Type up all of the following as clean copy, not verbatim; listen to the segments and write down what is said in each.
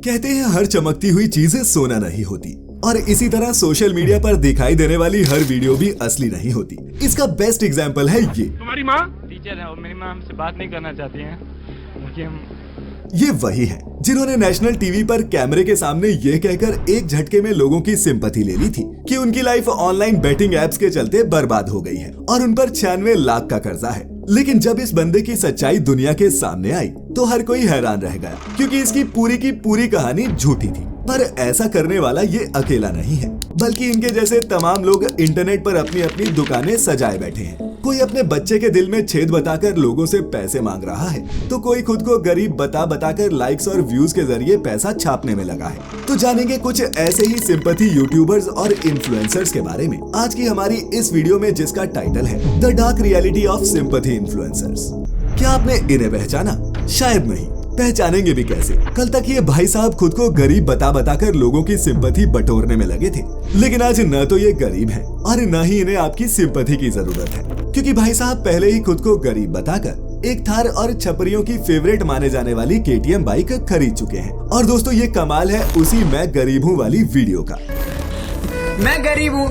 कहते हैं हर चमकती हुई चीज सोना नहीं होती, और इसी तरह सोशल मीडिया पर दिखाई देने वाली हर वीडियो भी असली नहीं होती। इसका बेस्ट एग्जाम्पल है ये। तुम्हारी माँ टीचर है और मेरी माँ हमसे बात नहीं करना चाहती है क्योंकि हम ये वही है जिन्होंने नेशनल टीवी पर कैमरे के सामने ये कहकर एक झटके में लोगों की सिंपैथी ले ली थी कि उनकी लाइफ ऑनलाइन बेटिंग एप्स के चलते बर्बाद हो गई है और उन पर 96 लाख का कर्जा है। लेकिन जब इस बंदे की सच्चाई दुनिया के सामने आई तो हर कोई हैरान रह गया, क्योंकि इसकी पूरी की पूरी कहानी झूठी थी। पर ऐसा करने वाला ये अकेला नहीं है, बल्कि इनके जैसे तमाम लोग इंटरनेट पर अपनी अपनी दुकानें सजाए बैठे हैं। कोई अपने बच्चे के दिल में छेद बताकर लोगों से पैसे मांग रहा है, तो कोई खुद को गरीब बताकर लाइक्स और व्यूज के जरिए पैसा छापने में लगा है। तो जानेंगे कुछ ऐसे ही सिंपैथी यूट्यूबर्स और इन्फ्लुएंसर्स के बारे में आज की हमारी इस वीडियो में, जिसका टाइटल है the dark reality of sympathy influencers. क्या आपने इन्हें पहचाना? शायद नहीं। पहचानेंगे भी कैसे? कल तक ये भाई साहब खुद को गरीब बताकर लोगों की सिंपैथी बटोरने में लगे थे, लेकिन आज न तो ये गरीब हैं और न ही इन्हें आपकी सिंपैथी की जरूरत है, क्योंकि भाई साहब पहले ही खुद को गरीब बताकर एक थार और छपरियों की फेवरेट माने जाने वाली KTM बाइक खरीद चुके हैं। और दोस्तों ये कमाल है उसी मैं गरीब हूँ वाली वीडियो का। मैं गरीब हूँ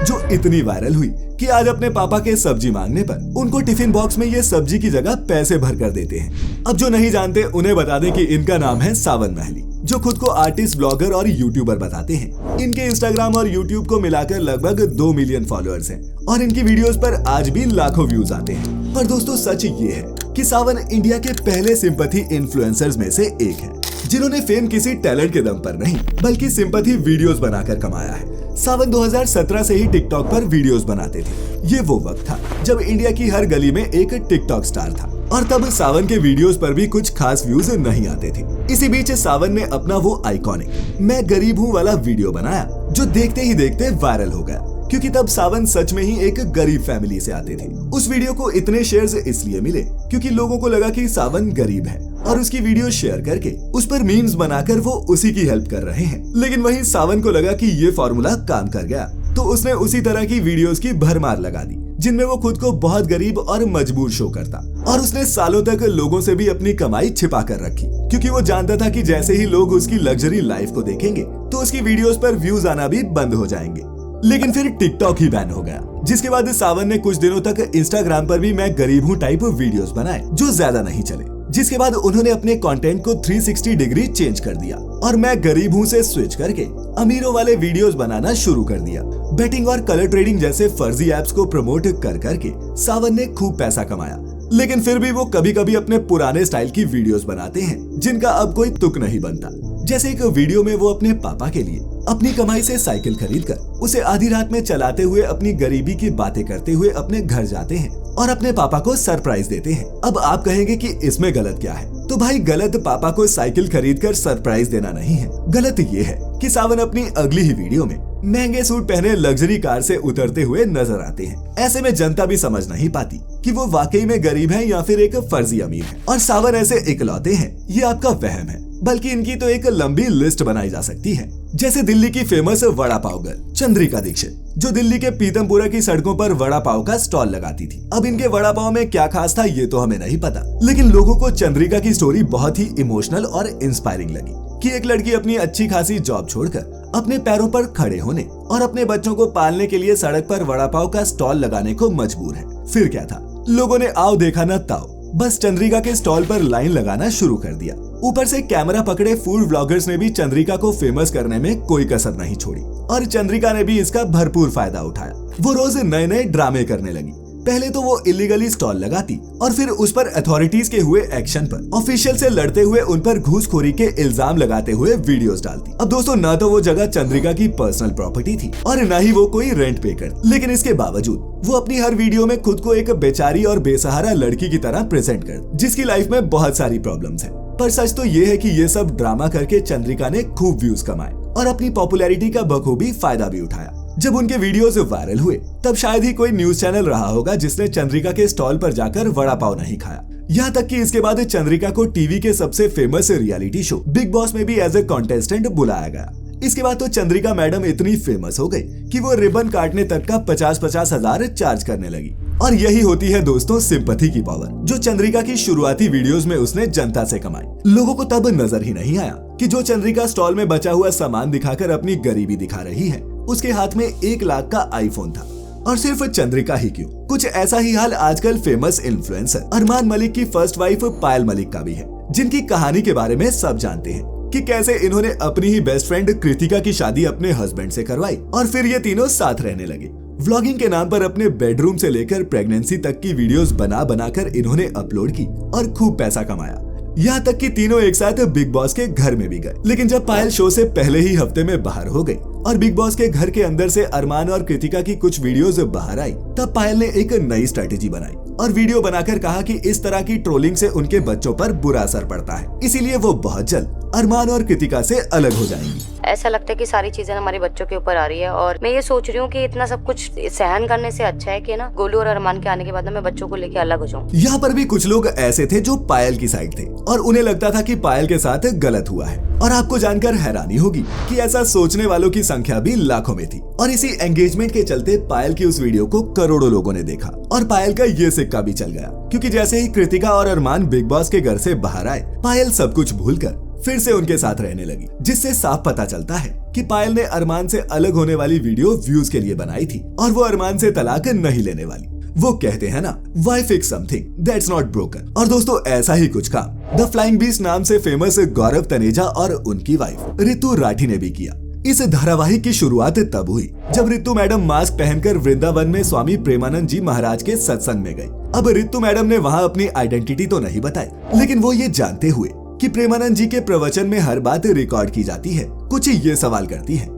जो इतनी वायरल हुई कि आज अपने पापा के सब्जी मांगने पर उनको टिफिन बॉक्स में ये सब्जी की जगह पैसे भर कर देते हैं। अब जो नहीं जानते उन्हें बता दें कि इनका नाम है सावन महली, जो खुद को आर्टिस्ट, ब्लॉगर और यूट्यूबर बताते हैं। इनके इंस्टाग्राम और यूट्यूब को मिलाकर लगभग 2 मिलियन फॉलोअर्स हैं और इनकी वीडियोस पर आज भी लाखों व्यूज आते हैं। पर दोस्तों सच ये है कि सावन इंडिया के पहले सिंपैथी इन्फ्लुएंसर्स में से एक है, जिन्होंने फेम किसी टैलेंट के दम पर नहीं बल्कि सिंपैथी वीडियोस बनाकर कमाया है। सावन 2017 से ही टिकटॉक पर वीडियोस बनाते थे। ये वो वक्त था जब इंडिया की हर गली में एक टिकटॉक स्टार था, और तब सावन के वीडियोस पर भी कुछ खास व्यूज नहीं आते थे। इसी बीच सावन ने अपना वो आइकॉनिक मैं गरीब हूँ वाला वीडियो बनाया, जो देखते ही देखते वायरल हो गया, क्योंकि तब सावन सच में ही एक गरीब फैमिली से आते थे। उस वीडियो को इतने शेयर्स इसलिए मिले क्योंकि लोगों को लगा कि सावन गरीब है और उसकी वीडियो शेयर करके उस पर मीम्स बनाकर वो उसी की हेल्प कर रहे हैं। लेकिन वहीं सावन को लगा कि ये फॉर्मूला काम कर गया, तो उसने उसी तरह की वीडियोस की भरमार लगा दी, जिनमें वो खुद को बहुत गरीब और मजबूर शो करता। और उसने सालों तक लोगों से भी अपनी कमाई छिपा कर रखी, क्योंकि वो जानता था कि जैसे ही लोग उसकी लग्जरी लाइफ को देखेंगे तो उसकी वीडियोस पर व्यूज आना भी बंद हो जाएंगे। लेकिन फिर टिकटॉक ही बैन हो गया, जिसके बाद सावन ने कुछ दिनों तक इंस्टाग्राम पर भी मैं गरीब हूँ टाइप वीडियोस बनाए, जो ज्यादा नहीं चले। जिसके बाद उन्होंने अपने कंटेंट को 360 डिग्री चेंज कर दिया और मैं गरीब हूँ से स्विच करके अमीरों वाले वीडियोस बनाना शुरू कर दिया। बेटिंग और कलर ट्रेडिंग जैसे फर्जी एप्स को प्रमोट करके सावन ने खूब पैसा कमाया। लेकिन फिर भी वो कभी कभी अपने पुराने स्टाइल की वीडियोस बनाते हैं, जिनका अब कोई तुक नहीं बनता। जैसे एक वीडियो में वो अपने पापा के लिए अपनी कमाई से साइकिल खरीदकर उसे आधी रात में चलाते हुए अपनी गरीबी की बातें करते हुए अपने घर जाते हैं और अपने पापा को सरप्राइज देते हैं। अब आप कहेंगे कि इसमें गलत क्या है? तो भाई गलत पापा को साइकिल खरीदकर सरप्राइज देना नहीं है, गलत ये है कि सावन अपनी अगली ही वीडियो में महंगे सूट पहने लग्जरी कार से उतरते हुए नजर आते हैं। ऐसे में जनता भी समझ नहीं पाती कि वो वाकई में गरीब है या फिर एक फर्जी अमीर है। और सावन ऐसे इकलौते हैं, ये आपका वहम है, बल्कि इनकी तो एक लंबी लिस्ट बनाई जा सकती है। जैसे दिल्ली की फेमस वड़ा पाव गर्ल चंद्रिका दीक्षित, जो दिल्ली के पीतमपुरा की सड़कों पर वड़ा पाव का स्टॉल लगाती थी। अब इनके वड़ा पाव में क्या खास था ये तो हमें नहीं पता, लेकिन लोगों को चंद्रिका की स्टोरी बहुत ही इमोशनल और इंस्पायरिंग लगी कि एक लड़की अपनी अच्छी खासी जॉब छोड़कर अपने पैरों पर खड़े होने और अपने बच्चों को पालने के लिए सड़क पर वड़ा पाव का स्टॉल लगाने को मजबूर है। फिर क्या था, लोगों ने आओ देखा न ताओ, बस चंद्रिका के स्टॉल पर लाइन लगाना शुरू कर दिया। ऊपर से कैमरा पकड़े फूड व्लॉगर्स ने भी चंद्रिका को फेमस करने में कोई कसर नहीं छोड़ी और चंद्रिका ने भी इसका भरपूर फायदा उठाया। वो रोज नए नए ड्रामे करने लगी। पहले तो वो इलीगली स्टॉल लगाती और फिर उस पर अथॉरिटीज के हुए एक्शन पर ऑफिशियल से लड़ते हुए उन पर घूसखोरी के इल्जाम लगाते हुए वीडियोस डालती। अब दोस्तों न तो वो जगह चंद्रिका की पर्सनल प्रॉपर्टी थी और न ही वो कोई रेंट पे करती, लेकिन इसके बावजूद वो अपनी हर वीडियो में खुद को एक बेचारी और बेसहारा लड़की की तरह प्रेजेंट कर, जिसकी लाइफ में बहुत सारी प्रॉब्लम्स हैं। पर सच तो ये है कि ये सब ड्रामा करके चंद्रिका ने खूब व्यूज कमाए और अपनी पॉपुलैरिटी का बखूबी फायदा भी उठाया। जब उनके वीडियोस वायरल हुए तब शायद ही कोई न्यूज चैनल रहा होगा जिसने चंद्रिका के स्टॉल पर जाकर वड़ा पाव नहीं खाया। यहाँ तक कि इसके बाद चंद्रिका को टीवी के सबसे famous reality show big boss में भी एज ए कॉन्टेस्टेंट बुलाया गया। इसके बाद तो चंद्रिका मैडम इतनी फेमस हो गई कि वो रिबन काटने तक का 50-50 हजार चार्ज करने लगी। और यही होती है दोस्तों सिंपैथी की पावर, जो चंद्रिका की शुरुआती वीडियोस में उसने जनता से कमाई। लोगों को तब नजर ही नहीं आया कि जो चंद्रिका स्टॉल में बचा हुआ सामान दिखाकर अपनी गरीबी दिखा रही है, उसके हाथ में 1 लाख का आईफोन था। और सिर्फ चंद्रिका ही क्यों, कुछ ऐसा ही हाल आजकल फेमस इन्फ्लुएंसर अरमान मलिक की फर्स्ट वाइफ पायल मलिक का भी है, जिनकी कहानी के बारे में सब जानते हैं कि कैसे इन्होंने अपनी ही बेस्ट फ्रेंड कृतिका की शादी अपने हस्बैंड से करवाई और फिर ये तीनों साथ रहने लगे। व्लॉगिंग के नाम पर अपने बेडरूम से लेकर प्रेगनेंसी तक की वीडियोस बना बनाकर इन्होंने अपलोड की और खूब पैसा कमाया। यहाँ तक कि तीनों एक साथ बिग बॉस के घर में भी गए। लेकिन जब पायल शो से पहले ही हफ्ते में बाहर हो गई और बिग बॉस के घर के अंदर से अरमान और कृतिका की कुछ वीडियोस बाहर आई, तब पायल ने एक नई स्ट्रेटेजी बनाई और वीडियो बनाकर कहा कि इस तरह की ट्रोलिंग से उनके बच्चों पर बुरा असर पड़ता है, इसीलिए वो बहुत जल्द अरमान और कृतिका से अलग हो जाएंगी। ऐसा लगता है कि सारी चीजें हमारे बच्चों के ऊपर आ रही है और मैं ये सोच रही हूँ कि इतना सब कुछ सहन करने से अच्छा है कि ना गोलू और अरमान के आने के बाद मैं बच्चों को लेके अलग हो जाऊँ। यहाँ पर भी कुछ लोग ऐसे थे जो पायल की साइड थे और उन्हें लगता था कि पायल के साथ गलत हुआ है। और आपको जानकर हैरानी होगी कि ऐसा सोचने वालों की संख्या भी लाखों में थी। और इसी एंगेजमेंट के चलते पायल की उस वीडियो को करोड़ों लोगों ने देखा और पायल का ये सिक्का भी चल गया, क्योंकि जैसे ही कृतिका और अरमान बिग बॉस के घर से बाहर आए, पायल सब कुछ भूलकर फिर से उनके साथ रहने लगी, जिससे साफ पता चलता है कि पायल ने अरमान से अलग होने वाली वीडियो व्यूज के लिए बनाई थी और वो अरमान से तलाक नहीं लेने वाली। वो कहते हैं ना, why fix something that's not broken. और दोस्तों ऐसा ही कुछ काम द फ्लाइंग बीस्ट नाम से फेमस गौरव तनेजा और उनकी वाइफ रितु राठी ने भी किया। इस धारावाहिक की शुरुआत तब हुई जब रितु मैडम मास्क पहनकर वृंदावन में स्वामी प्रेमानंद जी महाराज के सत्संग में गई। अब रितु मैडम ने वहाँ अपनी आइडेंटिटी तो नहीं बताई, लेकिन वो ये जानते हुए कि प्रेमानंद जी के प्रवचन में हर बात रिकॉर्ड की जाती है, कुछ ये सवाल करती है।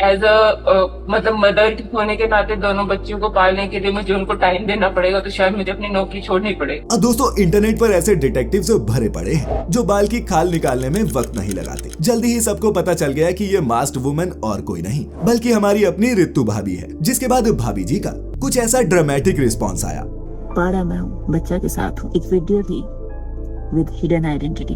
एज अ मतलब मदर होने के नाते दोनों बच्चों को पालने के लिए मुझे उनको टाइम देना पड़ेगा, तो शायद मुझे अपनी नौकरी छोड़नी पड़ेगी। अब दोस्तों इंटरनेट पर ऐसे डिटेक्टिव्स भरे पड़े हैं जो बाल की खाल निकालने में वक्त नहीं लगाते। जल्दी ही सबको पता चल गया कि ये मास्क्ड वुमन और कोई नहीं बल्कि हमारी अपनी रितु भाभी है। जिसके बाद भाभी जी का कुछ ऐसा ड्रामेटिक रिस्पॉन्स आया। पारा मैं हूँ, बच्चा के साथ हूँ। एक वीडियो थी with hidden identity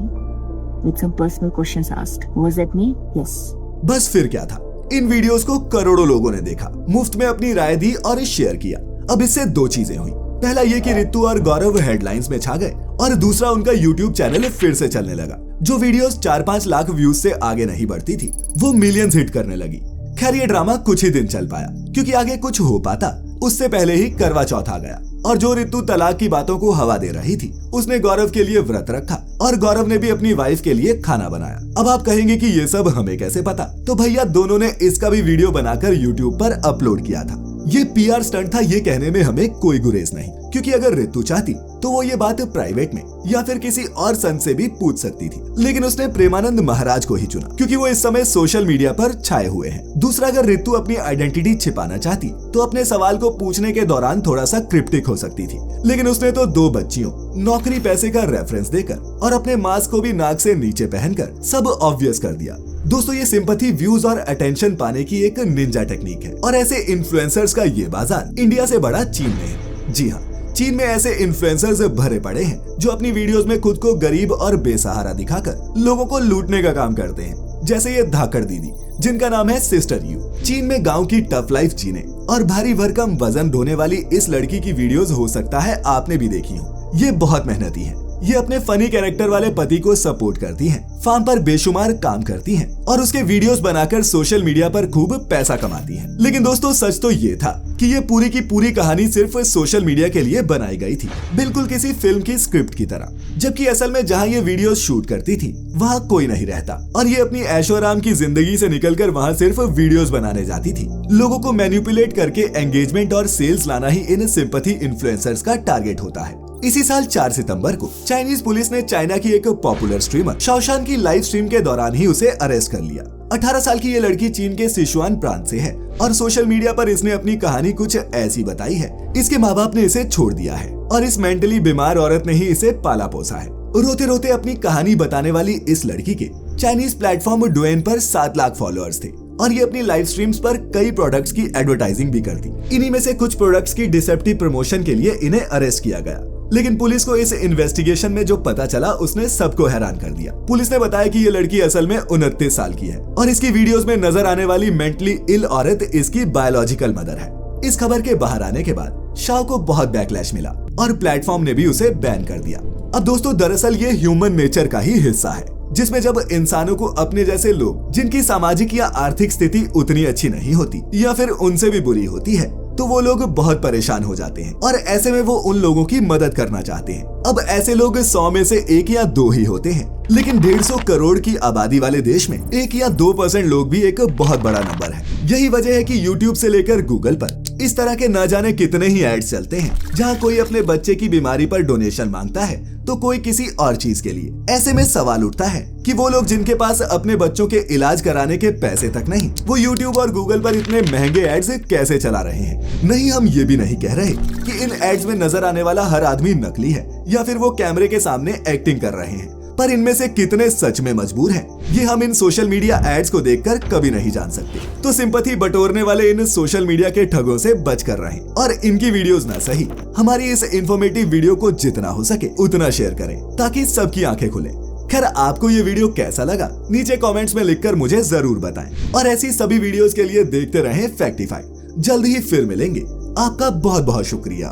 with some personal questions asked, was that me? Yes. बस फिर क्या था, इन वीडियोस को करोड़ों लोगों ने देखा, मुफ्त में अपनी राय दी और शेयर किया। अब इससे 2 चीजें हुई। पहला ये कि रितु और गौरव हेडलाइंस में छा गए और दूसरा उनका यूट्यूब चैनल फिर से चलने लगा। जो वीडियोस 4-5 लाख व्यूज से आगे नहीं बढ़ती थी, वो मिलियंस हिट करने लगी। खैर ये ड्रामा कुछ ही दिन चल पाया, क्योंकि आगे कुछ हो पाता उससे पहले ही करवा चौथ आ गया और जो रितु तलाक की बातों को हवा दे रही थी, उसने गौरव के लिए व्रत रखा और गौरव ने भी अपनी वाइफ के लिए खाना बनाया। अब आप कहेंगे कि ये सब हमें कैसे पता? तो भैया दोनों ने इसका भी वीडियो बनाकर यूट्यूब पर अपलोड किया था। ये पीआर स्टंट था, ये कहने में हमें कोई गुरेज नहीं, क्योंकि अगर रितु चाहती तो वो ये बात प्राइवेट में या फिर किसी और संत से भी पूछ सकती थी, लेकिन उसने प्रेमानंद महाराज को ही चुना, क्योंकि वो इस समय सोशल मीडिया पर छाए हुए हैं। दूसरा, अगर रितु अपनी आइडेंटिटी छिपाना चाहती तो अपने सवाल को पूछने के दौरान थोड़ा सा क्रिप्टिक हो सकती थी, लेकिन उसने तो 2 बच्चियों, नौकरी, पैसे का रेफरेंस देकर और अपने मास्क को भी नाक से नीचे पहनकर सब ऑब्वियस कर दिया। दोस्तों ये सिंपैथी, व्यूज और अटेंशन पाने की एक निंजा टेक्निक है और ऐसे इन्फ्लुएंसर्स का ये बाजार इंडिया से बड़ा चीन में है। जी हाँ, चीन में ऐसे इन्फ्लुएंसर्स भरे पड़े हैं जो अपनी वीडियोस में खुद को गरीब और बेसहारा दिखाकर लोगों को लूटने का काम करते हैं। जैसे ये धाकड़ दीदी जिनका नाम है सिस्टर यू। चीन में गांव की टफ लाइफ जीने और भारी भरकम वजन ढोने वाली इस लड़की की वीडियोस हो सकता है आपने भी देखी हो। ये बहुत मेहनती है। ये अपने फनी कैरेक्टर वाले पति को सपोर्ट करती हैं, फार्म पर बेशुमार काम करती हैं और उसके वीडियोस बनाकर सोशल मीडिया पर खूब पैसा कमाती हैं। लेकिन दोस्तों सच तो ये था कि ये पूरी की पूरी कहानी सिर्फ सोशल मीडिया के लिए बनाई गई थी, बिल्कुल किसी फिल्म की स्क्रिप्ट की तरह। जबकि असल में जहाँ ये वीडियोस शूट करती थी वहाँ कोई नहीं रहता और ये अपनी ऐशो आराम की जिंदगी से निकलकर वहाँ सिर्फ वीडियोस बनाने जाती थी। लोगों को मैनिपुलेट करके एंगेजमेंट और सेल्स लाना ही इन सिंपैथी इन्फ्लुएंसर्स का टारगेट होता है। इसी साल 4 सितंबर को चाइनीज पुलिस ने चाइना की एक पॉपुलर स्ट्रीमर शाओशान की लाइव स्ट्रीम के दौरान ही उसे अरेस्ट कर लिया। 18 साल की ये लड़की चीन के सिचुआन प्रांत से है और सोशल मीडिया पर इसने अपनी कहानी कुछ ऐसी बताई है। इसके माँ बाप ने इसे छोड़ दिया है और इस मेंटली बीमार औरत ने ही इसे पाला पोसा है। रोते रोते अपनी कहानी बताने वाली इस लड़की के चाइनीज प्लेटफॉर्म डुएन पर 7 लाख फॉलोअर्स थे और ये अपनी लाइव स्ट्रीम्स पर कई प्रोडक्ट्स की एडवर्टाइजिंग भी करती। इन्हीं में से कुछ प्रोडक्ट्स की डिसेप्टिव प्रमोशन के लिए इन्हें अरेस्ट किया गया। लेकिन पुलिस को इस इन्वेस्टिगेशन में जो पता चला उसने सबको हैरान कर दिया। पुलिस ने बताया कि ये लड़की असल में 29 साल की है और इसकी वीडियोस में नजर आने वाली मेंटली इल औरत इसकी बायोलॉजिकल मदर है। इस खबर के बाहर आने के बाद शाओ को बहुत बैकलैश मिला और प्लेटफॉर्म ने भी उसे बैन कर दिया। अब दोस्तों दरअसल ये ह्यूमन नेचर का ही हिस्सा है। जिसमें जब इंसानों को अपने जैसे लोग जिनकी सामाजिक या आर्थिक स्थिति उतनी अच्छी नहीं होती या फिर उनसे भी बुरी होती है तो वो लोग बहुत परेशान हो जाते हैं और ऐसे में वो उन लोगों की मदद करना चाहते हैं। अब ऐसे लोग 100 में से 1 या 2 ही होते हैं, लेकिन 150 करोड़ की आबादी वाले देश में 1 या 2% लोग भी एक बहुत बड़ा नंबर है। यही वजह है कि YouTube से लेकर गूगल पर इस तरह के न जाने कितने ही एड्स चलते हैं जहां कोई अपने बच्चे की बीमारी पर डोनेशन मांगता है तो कोई किसी और चीज के लिए। ऐसे में सवाल उठता है कि वो लोग जिनके पास अपने बच्चों के इलाज कराने के पैसे तक नहीं, वो YouTube और गूगल पर इतने महंगे एड्स कैसे चला रहे हैं। नहीं, हम ये भी नहीं कह रहे कि इन एड्स में नजर आने वाला हर आदमी नकली है या फिर वो कैमरे के सामने एक्टिंग कर रहे हैं, पर इनमें से कितने सच में मजबूर हैं, ये हम इन सोशल मीडिया एड्स को देखकर कभी नहीं जान सकते। तो सिंपैथी बटोरने वाले इन सोशल मीडिया के ठगों से बचकर रहें और इनकी वीडियोस ना सही हमारी इस इंफॉर्मेटिव वीडियो को जितना हो सके उतना शेयर करें ताकि सबकी आंखें खुले। खैर, आपको ये वीडियो कैसा लगा नीचे कमेंट्स में लिखकर मुझे जरूर बताएं और ऐसी सभी वीडियोस के लिए देखते रहें फैक्टिफाई। जल्द ही फिर मिलेंगे। आपका बहुत बहुत शुक्रिया।